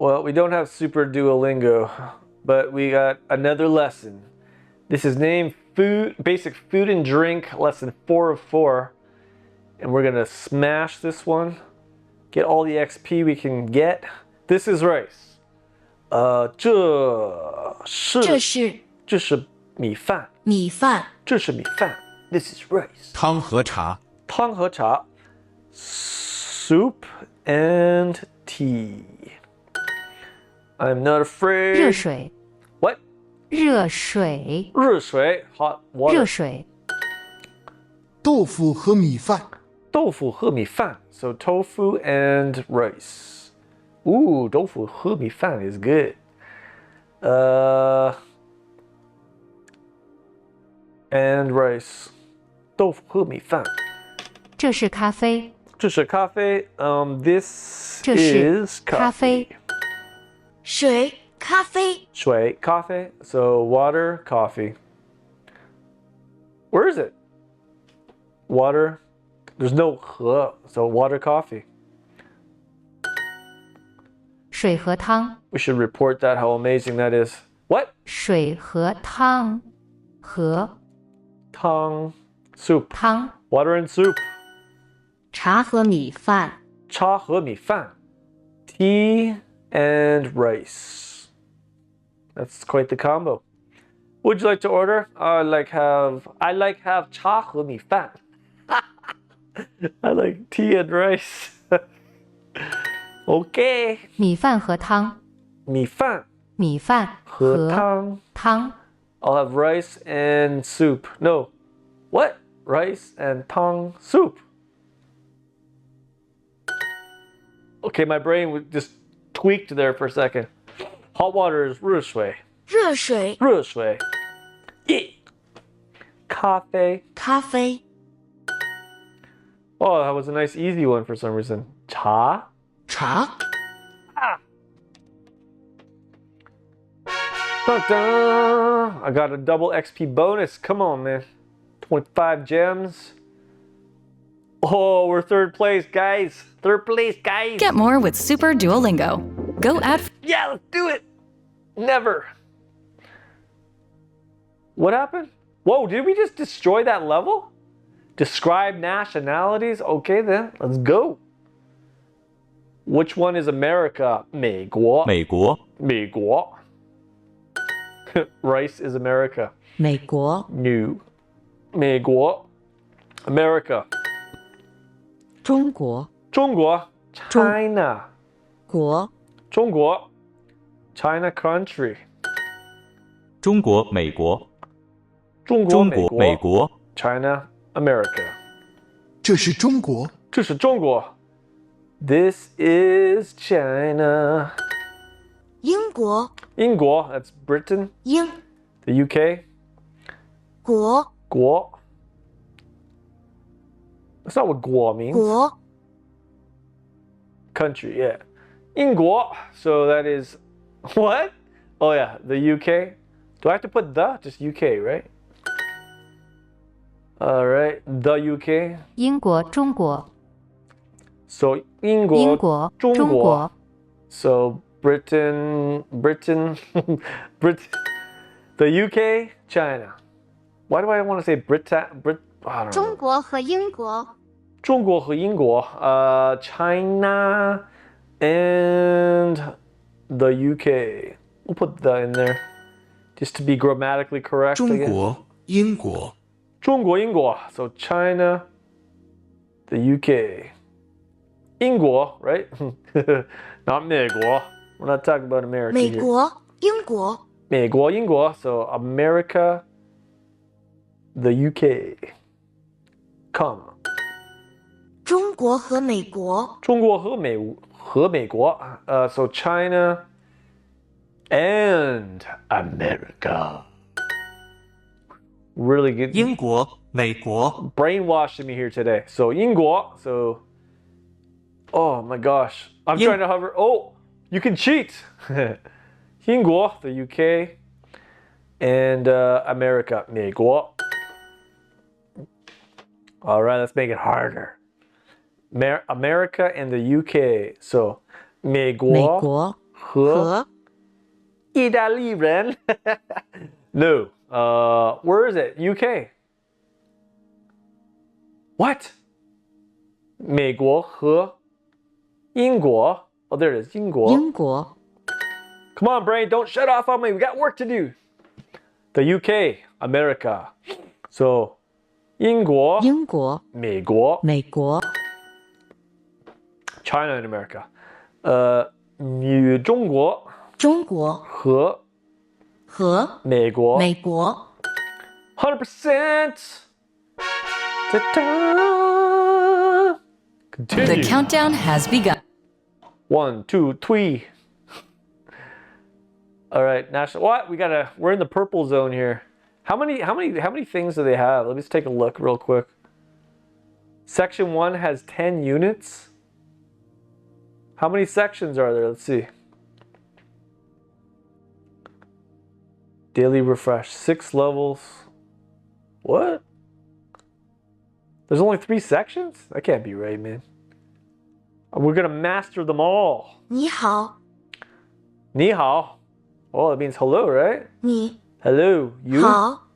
Well, we don't have Super Duolingo, but we got another lesson. This is named Basic Food and Drink, lesson 4 of 4. And we're gonna smash this one. Get all the XP we can get. This is rice. 这是米饭。这是米饭。This is rice. 汤和茶。汤和茶。Soup and tea. I'm not afraid. 热水。What? 热水。热水 hot water. 热水。豆腐和米饭。豆腐和米饭. So tofu and rice. Ooh, 豆腐和米饭 is good. And rice. 豆腐和米饭。这是咖啡。这是咖啡。This 这是 is 咖啡。水，咖啡。水，咖啡. So water, coffee. Where is it? Water. There's no 和, so water, coffee. 水和汤。 We should report that, how amazing that is. What? 水和汤。和。汤 soup. 汤。 Water and soup. 茶和米饭。茶和米饭. Tea and rice. That's quite the combo. Would you like to order? I like have 茶和米饭. I like tea and rice. Okay. 米饭和汤。米饭和汤。汤。 I'll have rice and soup. No. What? Rice and tang soup. Okay, my brain just tweaked there for a second. Hot water is 热水.热水。热水. Coffee. 咖啡。 Oh, that was a nice easy one for some reason. Cha. 茶。 Dun-dun. I got a double XP bonus. Come on, man. 25 gems. Oh, we're third place, guys. Third place, guys. Get more with Super Duolingo. Go add. Yeah, let's do it. Never. What happened? Whoa, did we just destroy that level? Describe nationalities? Okay, then. Let's go. Which one is America? 美国.美国。美国. Rice is America. 美国。 New. 美国. America. 中国。中国. China. 国。中国. China country. 中国、美国。中国,中国、美国。 China, America. 这是中国。这是中国. This is China. 英国。英国, that's Britain. 英。 The UK. 国。国. That's not what 国 means. 国。 Country, yeah. 英国, so that is what? Oh yeah, the UK. Do I have to put the? Just UK, right? All right, the UK. 英国、中国。 So 英国,英国、中国。中国。 So Britain, the UK, China. Why do I want to say I don't know. 中国和英国。中国和英国. China and the UK. We'll put the in there just to be grammatically correct. 中 again. 国、英国。中国、英国. So China, the UK. 英国, right? Not 美国. We're not talking about America 美 here. 国。英国。美国, 英国. So America, the UK. Comma. 中国和美国。中国和美国. So China and America. Really good. 英国、美国。 Brainwashing me here today. So 英国. So, oh my gosh. I'm trying to hover. Oh, you can cheat. 英国, the UK. And America, 美国. All right, let's make it harder. America and the UK. So, 美国和意大利人 No. Where is it? UK. What? 美国和英国 Oh, there it is. 英国英国 Come on, brain. Don't shut off on me. We got work to do. The UK. America. So, 英国英国美国美国 China and America. 与中国中国和和美国美国 100%. Continue. The countdown has begun. 1, 2, 3. All right, national. What we're in the purple zone here. How many things do they have? Let me just take a look real quick. Section 1 has 10 units. How many sections are there? Let's see. Daily refresh, 6 levels. What? There's only 3 sections? That can't be right, man. We're gonna master them all. 你好 Ni hao. Oh, that means hello, right? 你 Hello. You? 好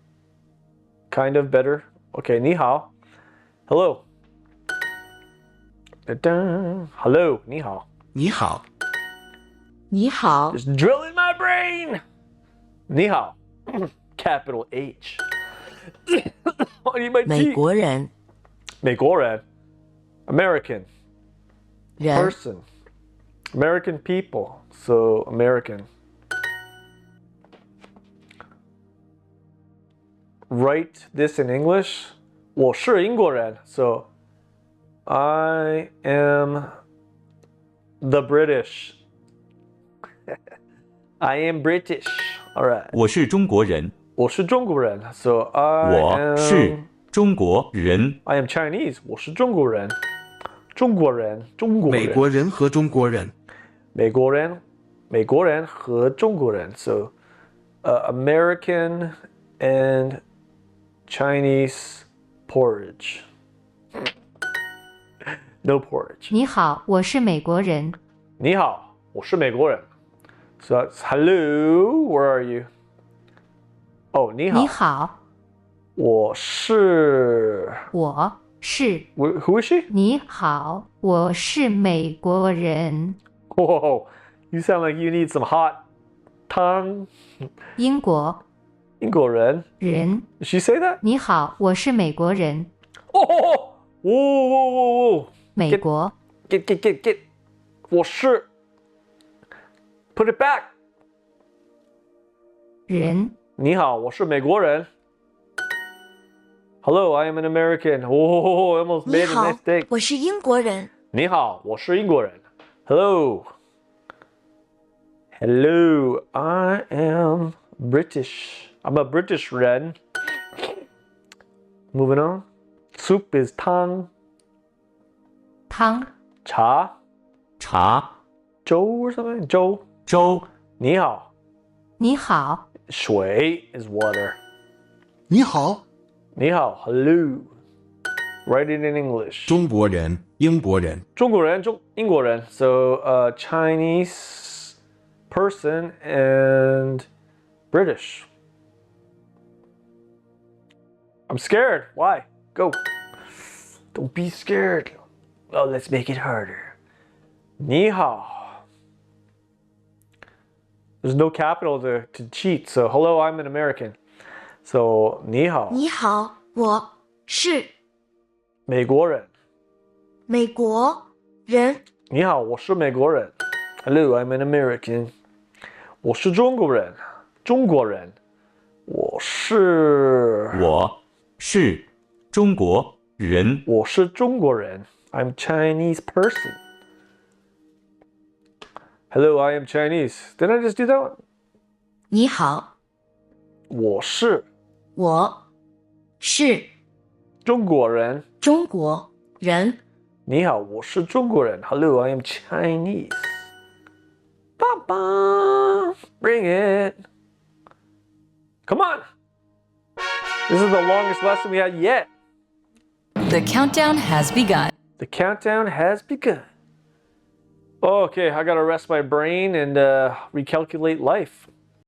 Kind of better. Okay, ni hao. Hello. Da-da. Hello, ni hao. 你好，你好 Just drilling my brain. Ni hao. Capital H. I need my 美 teeth. 国人 美国人. American 人 person. American people. So American. Write this in English. 我是英国人. So I am the British. I am British. All right. 我是中国人，我是中国人. So I 我是 am 中国人。 I am Chinese. 我是中国人。中国人，中国人。美国人和中国人，美国人，美国人和中国人。So, American and Chinese porridge. No porridge. 你好，我是美国人。你好，我是美国人。So that's hello. Where are you? Oh, 你好。你好，我是。我是。 Who is she? 你好，我是美国人。 Whoa, you sound like you need some hot tongue. 英国英国人。人。 Did she say that? 你好，我是美国人。 Oh, whoa, whoa, whoa, whoa. 美国 Get. 我是。Put it back. 人。你好，我是美国人。Hello, I am an American. Oh, I almost 你 made a 好 mistake. 我是英国人你好，我是英国人。Hello. Hello, I am British. I'm a British 人。Moving on. Soup is 汤。汤茶。茶、粥 or something? 粥。粥、你好。你好，水 is water. 你好，你好 hello. Write it in English. 中国人、英国人，中国人，英国人. So, Chinese person and British. I'm scared. Why? Go. Don't be scared. Oh, let's make it harder. 你好. There's no capital to cheat. So, hello, I'm an American. So, 你好.你好我是美国人.美国人你好，我是美国人。Hello, I'm an American. 我是中国人。中国人。我是中国人。我是中国人。I'm Chinese person. Hello, I am Chinese. Did I just do that one? 你好我是我是中国人。中国人你好，我是中国人。Hello, I am Chinese. Ba-ba. Bring it. Come on. This is the longest lesson we had yet. The countdown has begun. The countdown has begun. Okay, I gotta rest my brain and recalculate life.